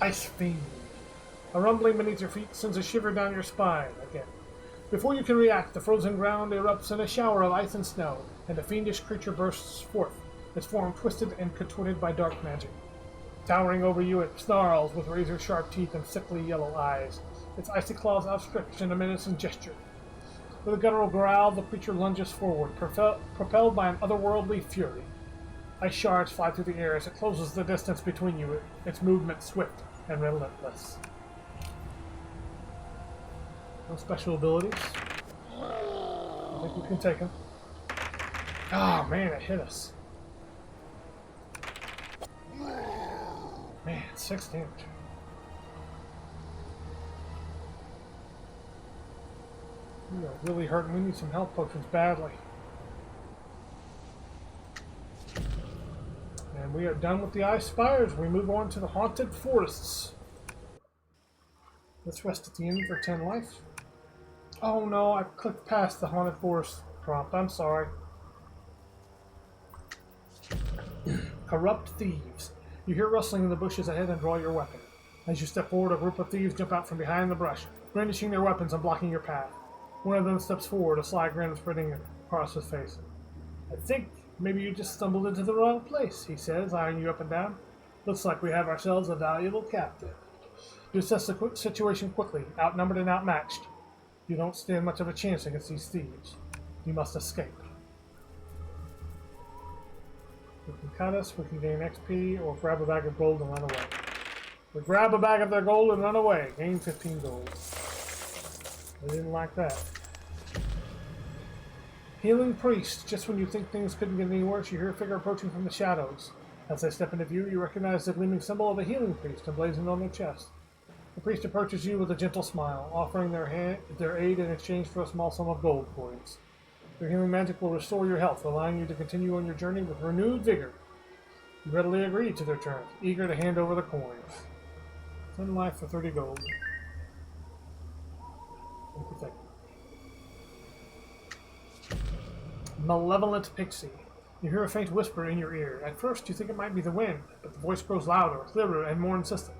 Ice Fiend. A rumbling beneath your feet sends a shiver down your spine again. Before you can react, the frozen ground erupts in a shower of ice and snow, and a fiendish creature bursts forth, its form twisted and contorted by dark magic. Towering over you, it snarls with razor-sharp teeth and sickly yellow eyes, its icy claws outstretched in a menacing gesture. With a guttural growl, the creature lunges forward, propelled by an otherworldly fury. Ice shards fly through the air as it closes the distance between you, its movement swift and relentless. No special abilities. I think we can take him. Oh man, it hit us. Man, 6 damage. We are really hurting. We need some health potions badly. And we are done with the ice spires. We move on to the haunted forests. Let's rest at the end for 10 life. Oh no, I clicked past the haunted forest prompt. I'm sorry. Corrupt thieves. You hear rustling in the bushes ahead and draw your weapon. As you step forward, a group of thieves jump out from behind the brush, brandishing their weapons and blocking your path. One of them steps forward, a sly grin spreading across his face. I think maybe you just stumbled into the wrong place, he says, eyeing you up and down. Looks like we have ourselves a valuable captive. You assess the situation quickly, outnumbered and outmatched. You don't stand much of a chance against these thieves. You must escape. We can cut us, we can gain XP, or grab a bag of gold and run away. We grab a bag of their gold and run away. Gain 15 gold. They didn't like that. Healing Priest. Just when you think things couldn't get any worse, you hear a figure approaching from the shadows. As they step into view, you recognize the gleaming symbol of a healing priest emblazoned on their chest. The priest approaches you with a gentle smile, offering their aid in exchange for a small sum of gold coins. Your healing magic will restore your health, allowing you to continue on your journey with renewed vigor. You readily agree to their terms, eager to hand over the coins. 10 life for 30 gold. Thank you. Malevolent Pixie. You hear a faint whisper in your ear. At first you think it might be the wind, but the voice grows louder, clearer, and more insistent.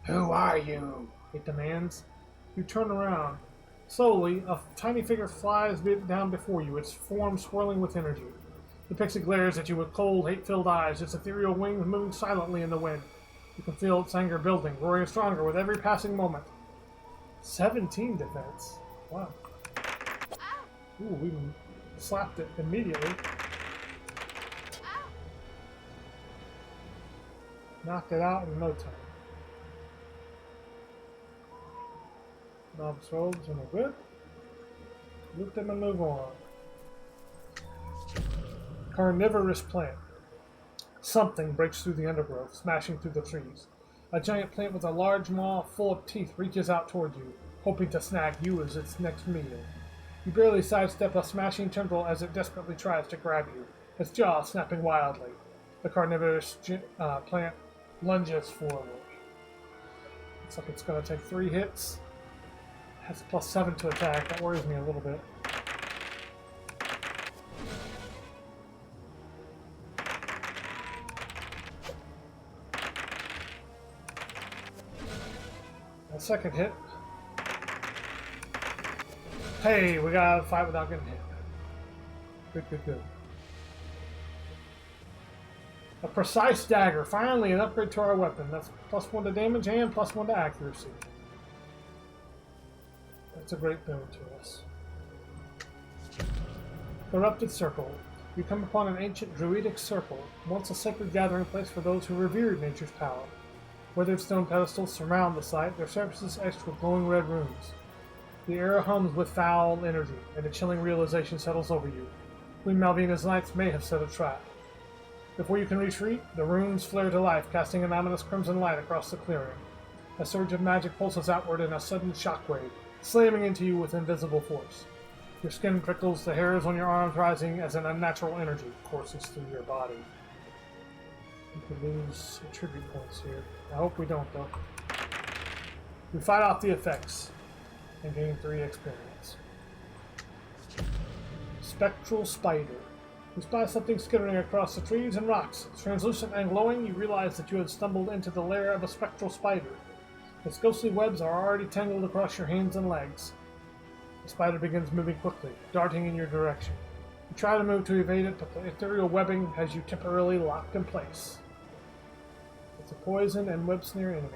Who are you? It demands. You turn around. Slowly, a tiny figure flies down before you, its form swirling with energy. The pixie glares at you with cold, hate-filled eyes, its ethereal wings moving silently in the wind. You can feel its anger building, growing stronger with every passing moment. 17 defense. Wow. Ooh, we slapped it immediately. Knocked it out in no time. Knobs, robes, and we're good. Loot them and move on. Carnivorous plant. Something breaks through the undergrowth, smashing through the trees. A giant plant with a large maw full of teeth reaches out toward you, hoping to snag you as its next meal. You barely sidestep a smashing tendril as it desperately tries to grab you, its jaw snapping wildly. The carnivorous plant lunges forward. Looks like it's going to take 3 hits. Has +7 to attack. That worries me a little bit. A second hit. Hey, we got to fight without getting hit. Good, good, good. A precise dagger. Finally, an upgrade to our weapon. That's +1 to damage and +1 to accuracy. That's a great boon to us. Corrupted Circle. You come upon an ancient druidic circle, once a sacred gathering place for those who revered nature's power. Weathered stone pedestals surround the site, their surfaces etched with glowing red runes. The air hums with foul energy, and a chilling realization settles over you. Queen Malvina's knights may have set a trap. Before you can retreat, the runes flare to life, casting an ominous crimson light across the clearing. A surge of magic pulses outward in a sudden shockwave, slamming into you with invisible force. Your skin prickles, the hairs on your arms rising as an unnatural energy courses through your body. We could lose attribute points here. I hope we don't, though. We fight off the effects and gain 3 experience. Spectral Spider. You spy something skittering across the trees and rocks. Translucent and glowing, you realize that you have stumbled into the lair of a spectral spider. Its ghostly webs are already tangled across your hands and legs. The spider begins moving quickly, darting in your direction. You try to move to evade it, but the ethereal webbing has you temporarily locked in place. It's a poison and web snare enemy.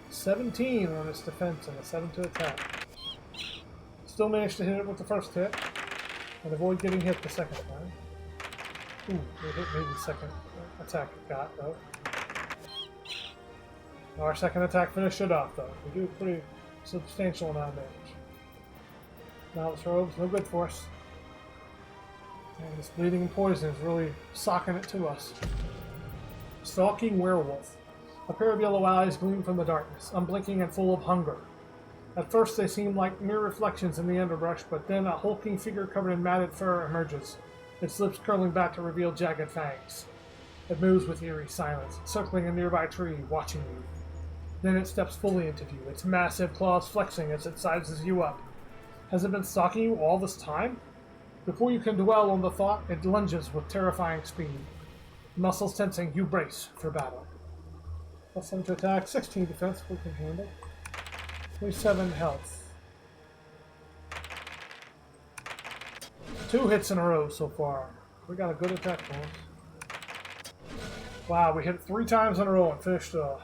17 on its defense and a 7 to attack. Still managed to hit it with the first hit, and avoid getting hit the second time. Ooh, it hit me the second attack it got, though. Our second attack finished it off, though. We do a pretty substantial amount of damage. Now this robe's no good for us. And this bleeding and poison is really socking it to us. Stalking werewolf. A pair of yellow eyes gleam from the darkness, unblinking and full of hunger. At first they seem like mere reflections in the underbrush, but then a hulking figure covered in matted fur emerges, its lips curling back to reveal jagged fangs. It moves with eerie silence, circling a nearby tree, watching you. Then it steps fully into view, its massive claws flexing as it sizes you up. Has it been stalking you all this time? Before you can dwell on the thought, it lunges with terrifying speed. Muscles tensing, you brace for battle. Plus 7 to attack, 16 defense, we can handle. 27 health. 2 hits in a row so far. We got a good attack for us. Wow, we hit it 3 times in a row and finished off.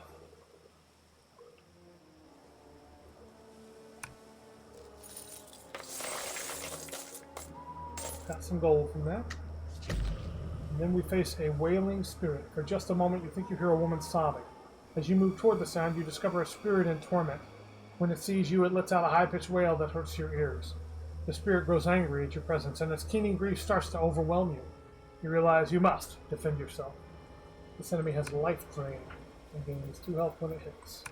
Got some gold from that. And then we face a wailing spirit. For just a moment, you think you hear a woman sobbing. As you move toward the sound, you discover a spirit in torment. When it sees you, it lets out a high-pitched wail that hurts your ears. The spirit grows angry at your presence, and its keening grief starts to overwhelm you. You realize you must defend yourself. This enemy has life drain and gains 2 health when it hits.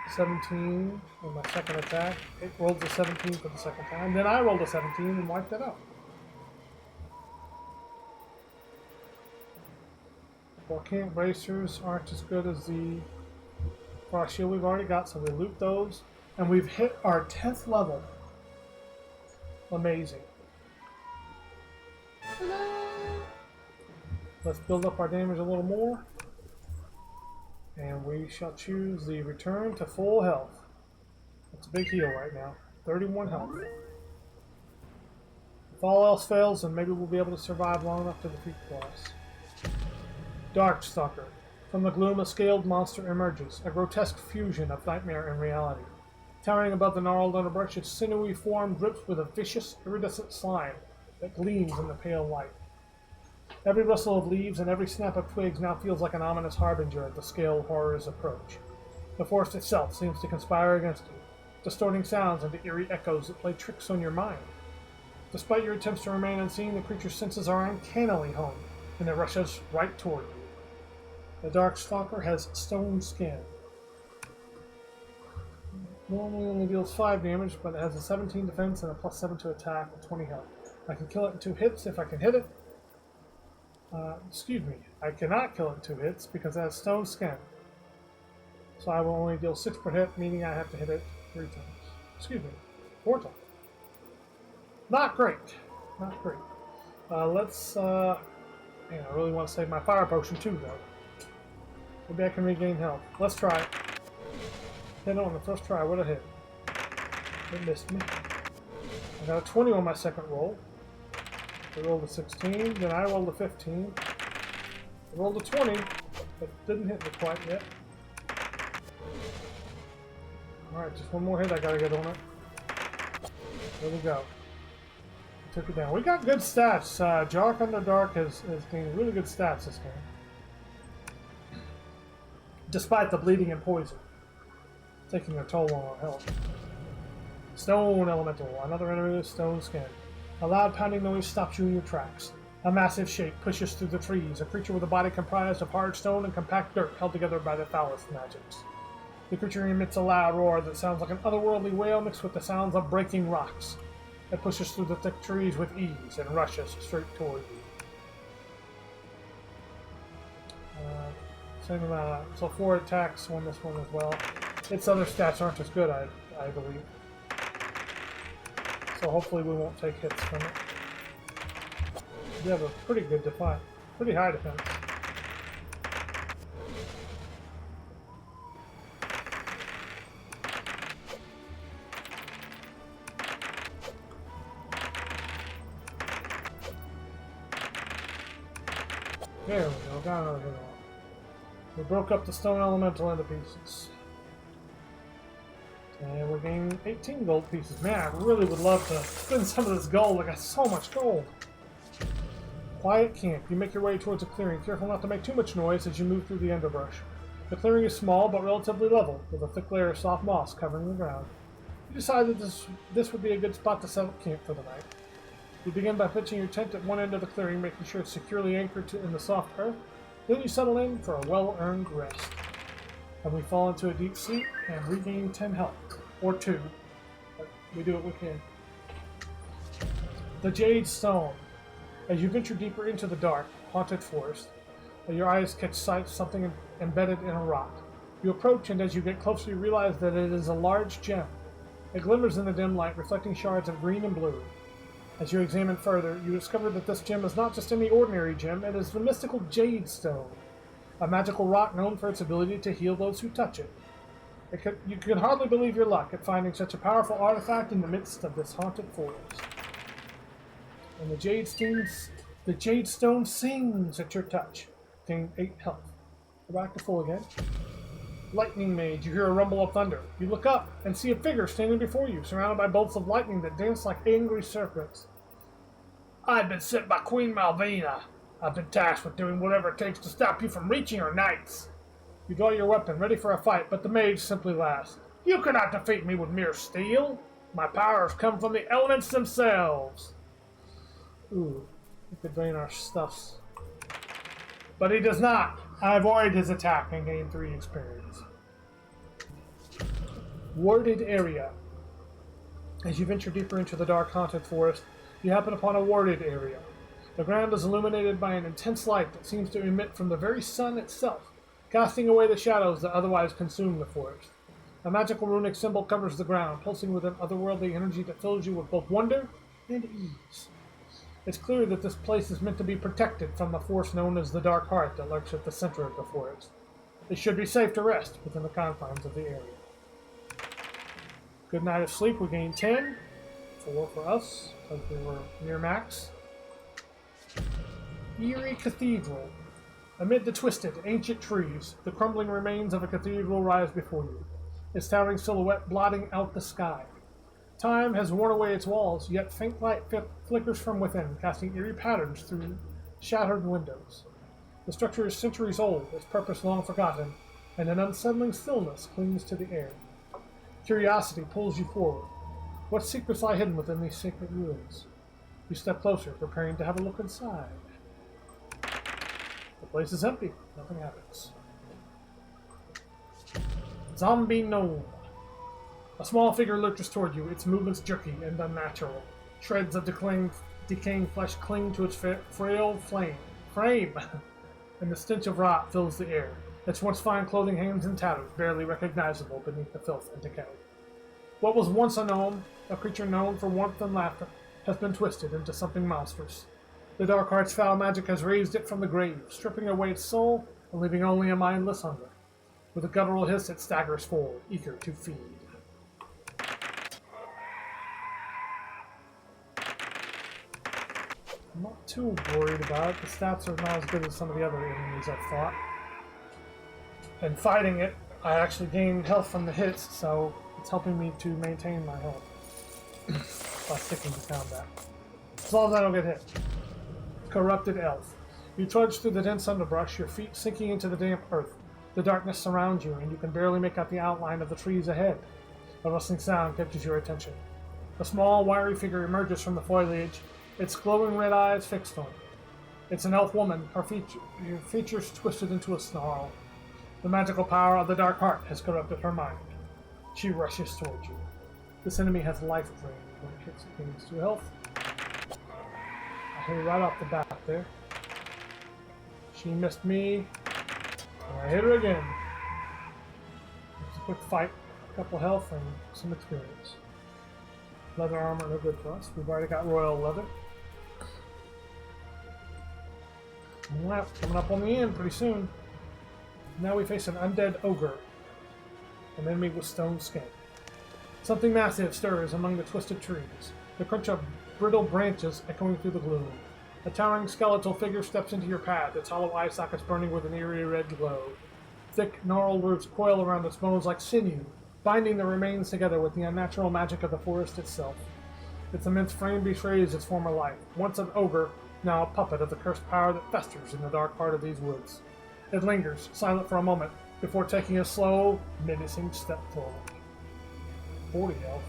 $17 on my second attack. It rolled a 17 for the second time. Then I rolled a 17 and wiped it out. Volcanic bracers aren't as good as the frost shield we've already got, so we loot those. And we've hit our 10th level. Amazing. Let's build up our damage a little more. And we shall choose the return to full health. That's a big heal right now. 31 health. If all else fails, then maybe we'll be able to survive long enough to defeat the boss. Darkstalker. From the gloom, a scaled monster emerges, a grotesque fusion of nightmare and reality. Towering above the gnarled underbrush, its sinewy form drips with a vicious, iridescent slime that gleams in the pale light. Every rustle of leaves and every snap of twigs now feels like an ominous harbinger of the scaled horror's approach. The forest itself seems to conspire against you, distorting sounds into eerie echoes that play tricks on your mind. Despite your attempts to remain unseen, the creature's senses are uncannily honed, and it rushes right toward you. The Darkstalker has stone skin. Normally only deals 5 damage, but it has a 17 defense and a plus 7 to attack with 20 health. I can kill it in 2 hits if I can hit it. Excuse me, I cannot kill it in 2 hits because it has stone skin. So I will only deal 6 per hit, meaning I have to hit it 3 times. Excuse me, 4 times. Not great. Not great. Let's, man, I really want to save my fire potion too, though. Maybe I can regain health. Let's try it. Hit it on the first try. What a hit. It missed me. I got a 20 on my second roll. I rolled a 16, then I rolled a 15. I rolled a 20, but didn't hit me quite yet. Alright, just one more hit I gotta get on it. There we go. Took it down. We got good stats. Jark Underdark has gained really good stats this game. Despite the bleeding and poison. Taking a toll on our health. Stone Elemental. Another enemy with stone skin. A loud pounding noise stops you in your tracks. A massive shape pushes through the trees, a creature with a body comprised of hard stone and compact dirt held together by the foulest magics. The creature emits a loud roar that sounds like an otherworldly wail mixed with the sounds of breaking rocks. It pushes through the thick trees with ease and rushes straight toward you. Same amount, so 4 attacks on this one as well. Its other stats aren't as good, I I believe. So hopefully we won't take hits from it. We have a pretty good defense, pretty high defense. There we go, got another hit on. We broke up the stone elemental into pieces. And we're gaining 18 gold pieces. Man, I really would love to spend some of this gold. I got so much gold. Quiet camp. You make your way towards a clearing, careful not to make too much noise as you move through the underbrush. The clearing is small but relatively level, with a thick layer of soft moss covering the ground. You decide that this would be a good spot to set up camp for the night. You begin by pitching your tent at one end of the clearing, making sure it's securely anchored in the soft earth. Then you settle in for a well-earned rest. And we fall into a deep sleep and regain 10 health. Or 2. But we do what we can. The Jade Stone. As you venture deeper into the dark, haunted forest, your eyes catch sight of something embedded in a rock. You approach, and as you get closer, you realize that it is a large gem. It glimmers in the dim light, reflecting shards of green and blue. As you examine further, you discover that this gem is not just any ordinary gem, it is the mystical Jade Stone, a magical rock known for its ability to heal those who touch it. You can hardly believe your luck at finding such a powerful artifact in the midst of this haunted forest. And the Jade Stone sings at your touch. Gain 8 health. Go back to full again. Lightning Mage, you hear a rumble of thunder. You look up and see a figure standing before you, surrounded by bolts of lightning that dance like angry serpents. I've been sent by Queen Malvina. I've been tasked with doing whatever it takes to stop you from reaching her knights. You draw your weapon, ready for a fight, but the mage simply laughs. You cannot defeat me with mere steel. My powers come from the elements themselves. Ooh, he could drain our stuffs. But he does not. I avoid his attack and gain 3 experience. Warded area. As you venture deeper into the dark haunted forest, you happen upon a warded area. The ground is illuminated by an intense light that seems to emit from the very sun itself, casting away the shadows that otherwise consume the forest. A magical runic symbol covers the ground, pulsing with an otherworldly energy that fills you with both wonder and ease. It's clear that this place is meant to be protected from the force known as the Dark Heart that lurks at the center of the forest. It should be safe to rest within the confines of the area. Good night of sleep, we gain 10. 4 for us, because we were near max. Eerie Cathedral. Amid the twisted, ancient trees, the crumbling remains of a cathedral rise before you, its towering silhouette blotting out the sky. Time has worn away its walls, yet faint light flickers from within, casting eerie patterns through shattered windows. The structure is centuries old, its purpose long forgotten, and an unsettling stillness clings to the air. Curiosity pulls you forward. What secrets lie hidden within these sacred ruins? You step closer, preparing to have a look inside. The place is empty. Nothing happens. Zombie Gnome. A small figure lurches toward you, its movements jerky and unnatural. Shreds of decaying flesh cling to its frail frame, and the stench of rot fills the air. Its once fine clothing hangs in tatters, barely recognizable beneath the filth and decay. What was once a gnome, a creature known for warmth and laughter, has been twisted into something monstrous. The Dark Heart's foul magic has raised it from the grave, stripping away its soul and leaving only a mindless hunger. With a guttural hiss, it staggers forward, eager to feed. I'm not too worried about it. The stats are not as good as some of the other enemies I've fought. And fighting it, I actually gain health from the hits, so it's helping me to maintain my health by sticking to combat. As long as I don't get hit. Corrupted Elf. You trudge through the dense underbrush, your feet sinking into the damp earth. The darkness surrounds you, and you can barely make out the outline of the trees ahead. A rustling sound catches your attention. A small, wiry figure emerges from the foliage, its glowing red eyes fixed on you. It's an elf woman, her features twisted into a snarl. The magical power of the Dark Heart has corrupted her mind. She rushes towards you. This enemy has life drain. When it hits, it gains 2 health. I hit her right off the bat there. She missed me. And I hit her again. It's a quick fight. couple health, and some experience. Leather armor, no good for us. We've already got royal leather. Well, coming up on the end pretty soon. Now we face an undead ogre, an enemy with stone skin. Something massive stirs among the twisted trees, the crunch of brittle branches echoing through the gloom. A towering skeletal figure steps into your path, its hollow eye sockets burning with an eerie red glow. Thick, gnarled roots coil around its bones like sinew, binding the remains together with the unnatural magic of the forest itself. Its immense frame betrays its former life, once an ogre, now a puppet of the cursed power that festers in the dark heart of these woods. It lingers, silent for a moment, before taking a slow, menacing step forward. 40 health.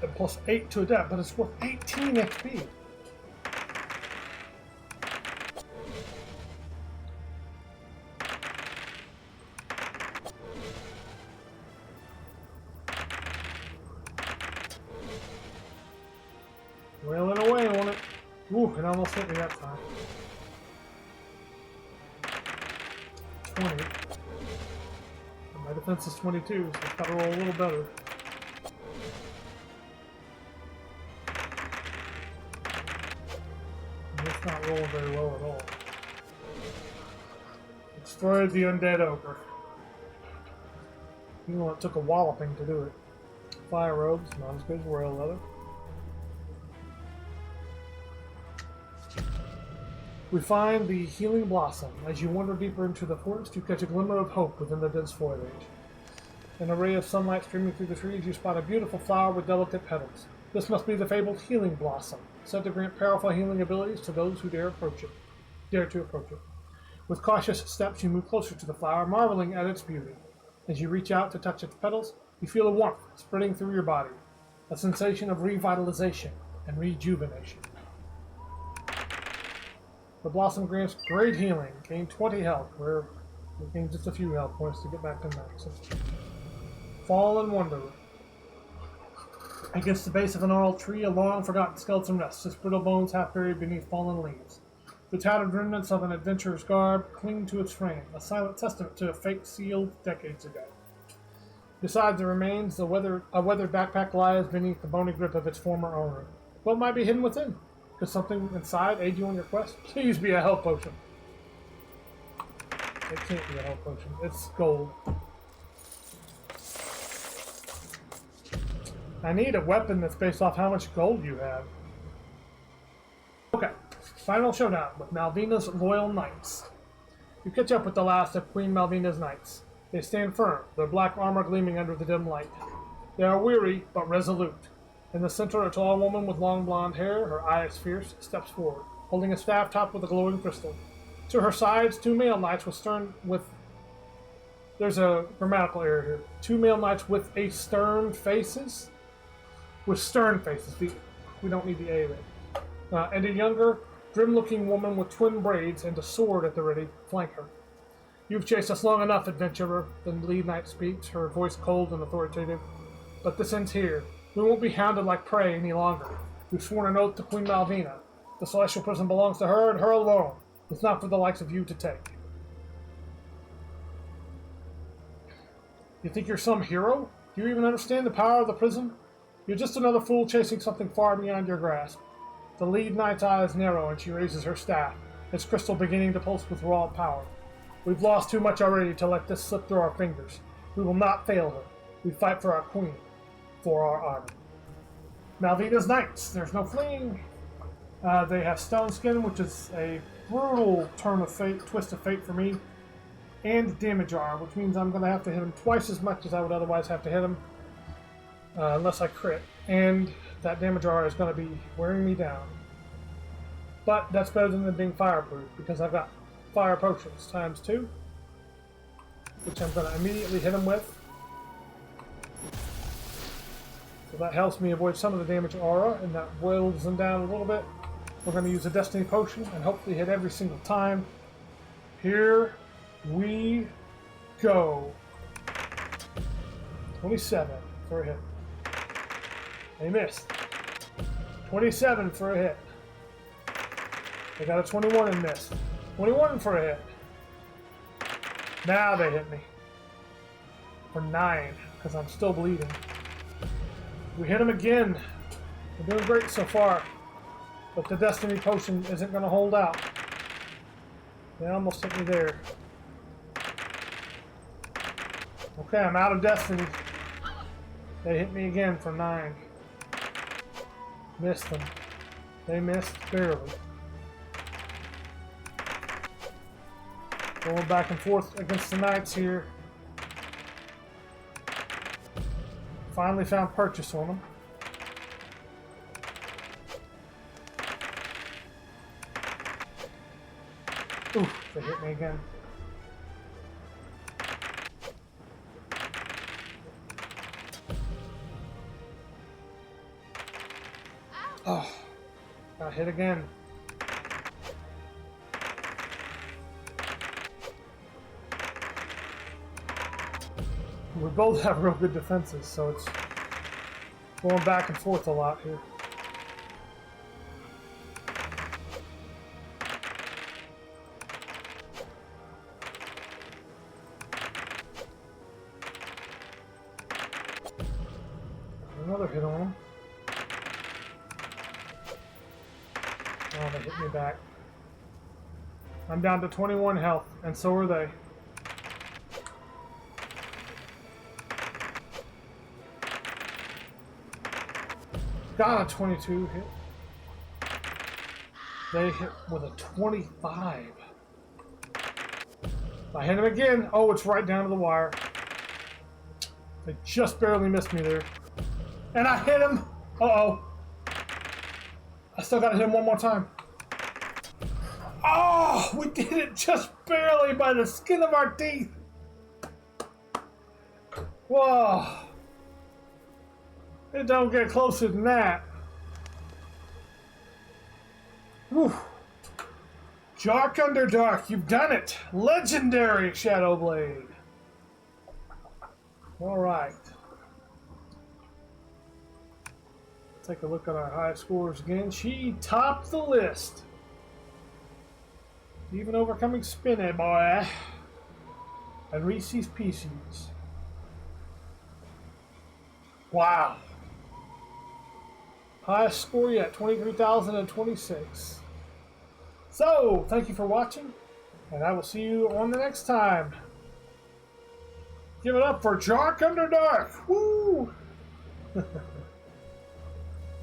And plus 8 to adapt, but it's worth 18 XP. Wailing away on it. Ooh, it almost hit me that time. 20. And my defense is 22, so I've got to roll a little better. And it's not rolling very well at all. Destroyed the undead ogre. You know, it took a walloping to do it. Fire robes, not as good as royal leather. We find the healing blossom. As you wander deeper into the forest, you catch a glimmer of hope within the dense foliage. An array of sunlight streaming through the trees, you spot a beautiful flower with delicate petals. This must be the fabled healing blossom, said to grant powerful healing abilities to those who dare to approach it. With cautious steps, you move closer to the flower, marveling at its beauty. As you reach out to touch its petals, you feel a warmth spreading through your body, a sensation of revitalization and rejuvenation. The blossom grants great healing. Gain 20 health, where we gain just a few health points to get back to max. Fallen Wanderer. Against the base of an gnarled tree, a long forgotten skeleton rests, its brittle bones half buried beneath fallen leaves. The tattered remnants of an adventurer's garb cling to its frame, a silent testament to a fate sealed decades ago. Beside the remains, a weathered backpack lies beneath the bony grip of its former owner. What might be hidden within? Could something inside aid you on your quest? Please be a health potion. It can't be a health potion. It's gold. I need a weapon that's based off how much gold you have. Okay. Final showdown with Malvina's loyal knights. You catch up with the last of Queen Malvina's knights. They stand firm, their black armor gleaming under the dim light. They are weary, but resolute. In the center, a tall woman with long blonde hair, her eyes fierce, steps forward, holding a staff topped with a glowing crystal. To her sides, two male knights There's a grammatical error here. Two male knights with stern faces. We don't need the A there. And a younger, grim-looking woman with twin braids and a sword at the ready flank her. You've chased us long enough, adventurer, the lead knight speaks, her voice cold and authoritative. But this ends here. We won't be hounded like prey any longer. We've sworn an oath to Queen Malvina. The celestial prison belongs to her and her alone. It's not for the likes of you to take. You think you're some hero? Do you even understand the power of the prison? You're just another fool chasing something far beyond your grasp. The lead knight's eyes narrow and she raises her staff, its crystal beginning to pulse with raw power. We've lost too much already to let this slip through our fingers. We will not fail her. We fight for our queen. For our honor. Malvina's knights. There's no fleeing. They have stone skin, which is a brutal twist of fate for me, and damage armor, which means I'm going to have to hit him twice as much as I would otherwise have to hit him, unless I crit. And that damage armor is going to be wearing me down. But that's better than being fireproof, because I've got fire potions ×2, which I'm going to immediately hit him with. So that helps me avoid some of the damage aura, and that boils them down a little bit. We're going to use a Destiny Potion and hopefully hit every single time. Here we go. 27 for a hit. They missed. 27 for a hit. They got a 21 and missed. 21 for a hit. Now they hit me. For 9. because I'm still bleeding. We hit him again. We're doing great so far. But the Destiny Potion isn't going to hold out. They almost hit me there. Okay, I'm out of Destiny. They hit me again for 9. Missed them. They missed barely. Going back and forth against the Knights here. Finally found purchase on them. Oof, they hit me again. Oh, got hit again. We both have real good defenses, so it's going back and forth a lot here. Another hit on him. Oh, they hit me back. I'm down to 21 health, and so are they. Got a 22 hit. They hit with a 25. I hit him again. Oh, it's right down to the wire. They just barely missed me there. And I hit him. Uh-oh. I still got to hit him one more time. Oh, we did it just barely by the skin of our teeth. Whoa. It don't get closer than that. Whew. Dark Underdark, you've done it. Legendary Shadowblade. All right. Take a look at our high scores again. She topped the list. Even overcoming Spinny Boy and Reese's Pieces. Wow. Highest score yet, 23,026. So, thank you for watching, and I will see you on the next time. Give it up for Dark Underdark. Woo!